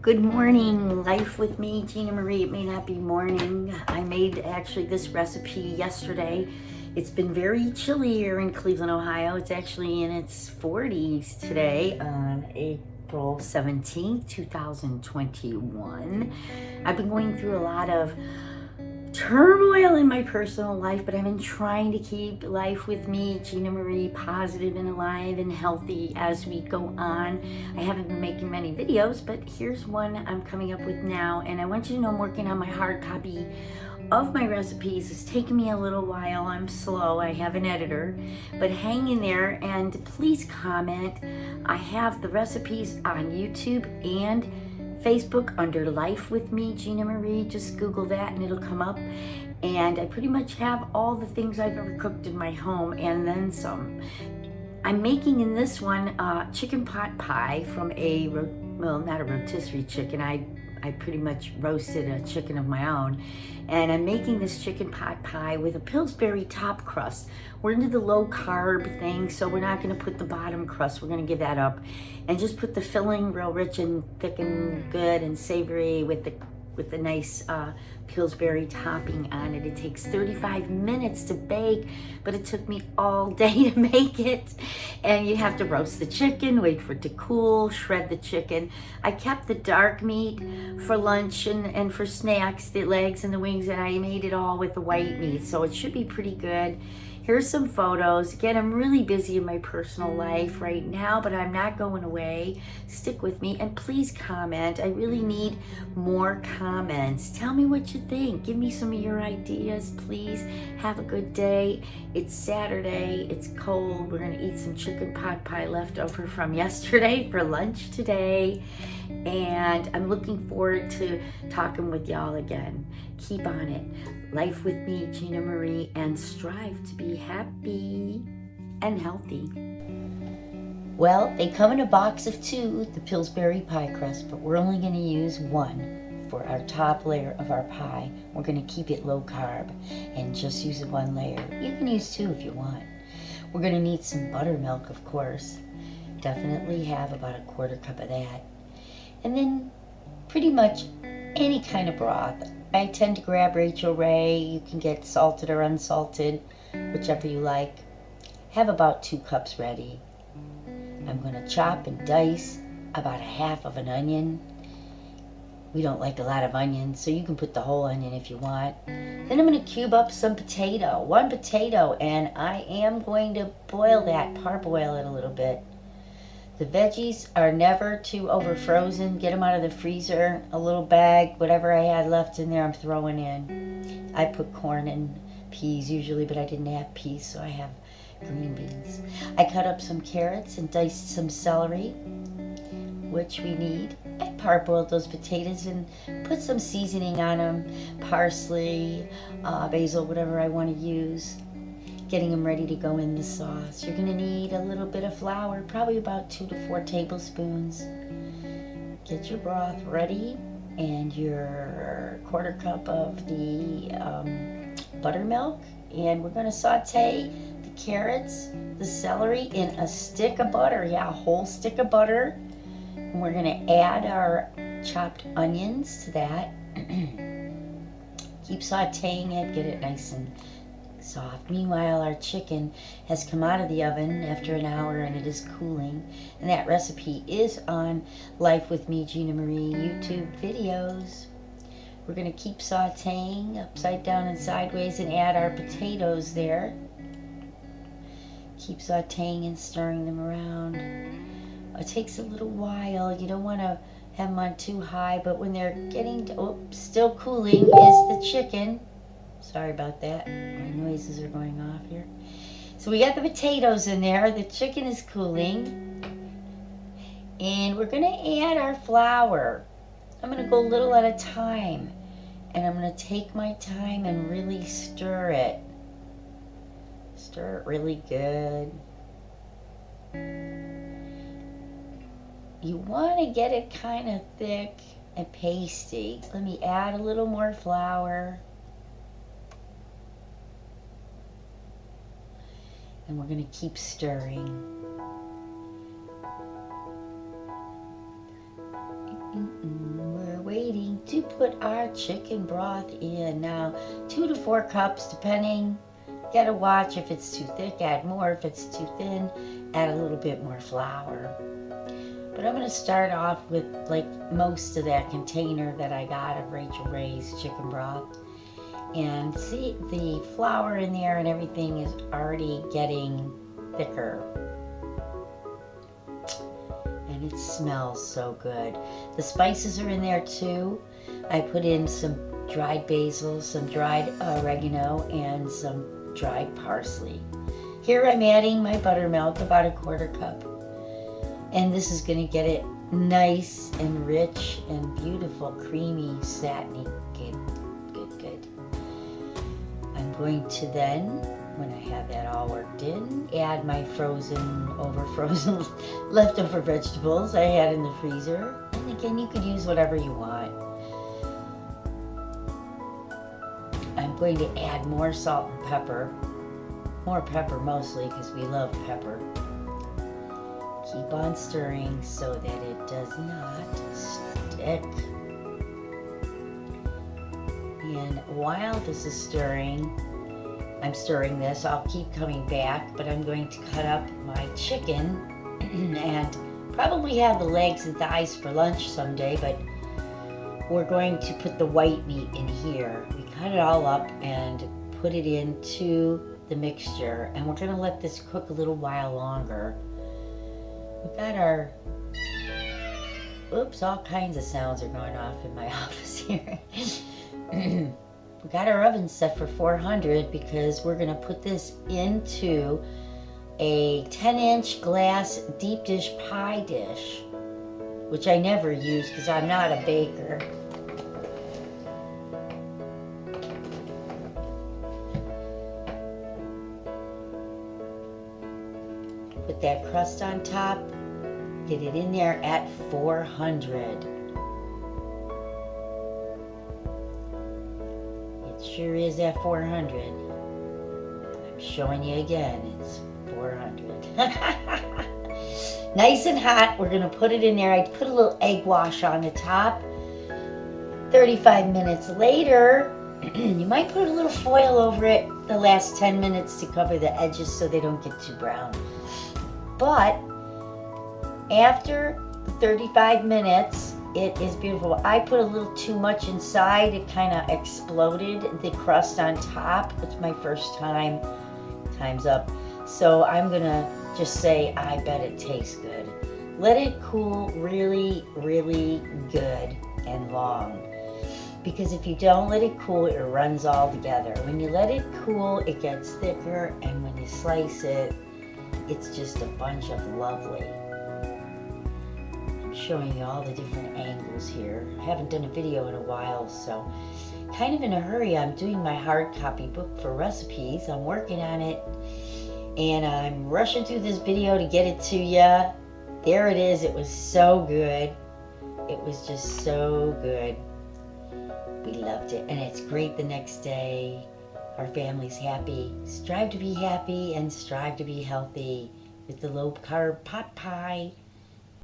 Good morning, Life with me, Gina Marie. It may not be morning. I made actually this recipe yesterday. It's been very chilly here in Cleveland, Ohio. It's actually in its 40s today on April 17th, 2021. I've been going through a lot of turmoil in my personal life, but I've been trying to keep Life with me, Gina Marie, positive and alive and healthy as we go on. I haven't been making many videos, but here's one I'm coming up with now, and I want you to know I'm working on my hard copy of my recipes. It's taken me a little while. I'm slow. I have an editor, but hang in there and please comment. I have the recipes on YouTube and Facebook under Life with me, Gina Marie. Just Google that and it'll come up. And I pretty much have all the things I've ever cooked in my home and then some. I'm making in this one chicken pot pie from not a rotisserie chicken. I pretty much roasted a chicken of my own. And I'm making this chicken pot pie with a Pillsbury top crust. We're into the low carb thing, so we're not gonna put the bottom crust. We're gonna give that up and just put the filling real rich and thick and good and savory with the nice Pillsbury topping on it. It takes 35 minutes to bake, but it took me all day to make it. And you have to roast the chicken, wait for it to cool, shred the chicken. I kept the dark meat for lunch and for snacks, the legs and the wings, and I made it all with the white meat, so it should be pretty good. Here's some photos. Again, I'm really busy in my personal life right now, but I'm not going away. Stick with me and please comment. I really need more comments. Tell me what you think. Give me some of your ideas, please. Have a good day. It's Saturday. It's cold. We're gonna eat some chicken pot pie left over from yesterday for lunch today. And I'm looking forward to talking with y'all again. Keep on it. Life with me, Gina Marie, and strive to be happy and healthy. Well, they come in a box of 2, the Pillsbury pie crust, but we're only going to use 1 for our top layer of our pie. We're going to keep it low carb and just use 1 layer. You can use 2 if you want. We're going to need some buttermilk, of course. Definitely have about a 1/4 cup of that. And then pretty much any kind of broth. I tend to grab Rachel Ray. You can get salted or unsalted, whichever you like. Have about 2 cups ready. I'm going to chop and dice about 1/2 of an onion. We don't like a lot of onions, so you can put the whole onion if you want. Then I'm going to cube up some potato, 1 potato, and I am going to boil that, parboil it a little bit. The veggies are never too over frozen. Get them out of the freezer. A little bag, whatever I had left in there, I'm throwing in. I put corn and peas usually, but I didn't have peas, so I have green beans. I cut up some carrots and diced some celery, which we need. I parboiled those potatoes and put some seasoning on them. Parsley, basil, whatever I want to use. Getting them ready to go in the sauce. You're going to need a little bit of flour, probably about 2 to 4 tablespoons. Get your broth ready and your 1/4 cup of the buttermilk, and we're going to saute the carrots, the celery in a stick of butter. Yeah, a whole stick of butter. And we're going to add our chopped onions to that. Keep sauteing it, get it nice and soft. Meanwhile, our chicken has come out of the oven after an hour and it is cooling. And that recipe is on Life with me, Gina Marie YouTube videos. We're going to keep sauteing upside down and sideways and add our potatoes there. Keep sauteing and stirring them around. It takes a little while. You don't want to have them on too high, but when they're getting to, still cooling is the chicken. Sorry about that. My noises are going off here. So we got the potatoes in there. The chicken is cooling. And we're going to add our flour. I'm going to go a little at a time. And I'm going to take my time and really stir it. Stir it really good. You want to get it kind of thick and pasty. Let me add a little more flour. And we're going to keep stirring. to put our chicken broth in. Now, 2 to 4 cups, depending. Gotta watch if it's too thick, add more. If it's too thin, add a little bit more flour. But I'm gonna start off with like most of that container that I got of Rachel Ray's chicken broth. And see, the flour in there and everything is already getting thicker. And it smells so good. The spices are in there too. I put in some dried basil, some dried oregano, and some dried parsley. Here I'm adding my buttermilk, about 1/4 cup. And this is gonna get it nice and rich and beautiful, creamy, satiny. Good, good, good. I'm going to then, when I have that all worked in, add my frozen leftover vegetables I had in the freezer. And again, you could use whatever you want. I'm going to add more salt and pepper. More pepper mostly because we love pepper. Keep on stirring so that it does not stick. And while this is stirring, I'm stirring this, I'll keep coming back, but I'm going to cut up my chicken and probably have the legs and thighs for lunch someday, but we're going to put the white meat in here. We cut it all up and put it into the mixture, and we're going to let this cook a little while longer. We've got our, oops, all kinds of sounds are going off in my office here. We got our oven set for 400 because we're going to put this into a 10-inch glass deep dish pie dish, which I never use because I'm not a baker. Put that crust on top, get it in there at 400. Sure is at 400. I'm showing you again, it's 400. Nice and hot. We're gonna put it in there. I put a little egg wash on the top. 35 minutes later, you might put a little foil over it the last 10 minutes to cover the edges so they don't get too brown. But after the 35 minutes, it is beautiful. I put a little too much inside. It kind of exploded the crust on top. It's my first time. Time's up. So I'm going to just say, I bet it tastes good. Let it cool really, really good and long. Because if you don't let it cool, it runs all together. When you let it cool, it gets thicker. And when you slice it, it's just a bunch of lovely. Showing you all the different angles here. I haven't done a video in a while, so kind of in a hurry. I'm doing my hard copy book for recipes. I'm working on it, and I'm rushing through this video to get it to you. There it is. It was so good. It was just so good. We loved it, and it's great the next day. Our family's happy. Strive to be happy and strive to be healthy with the low carb pot pie.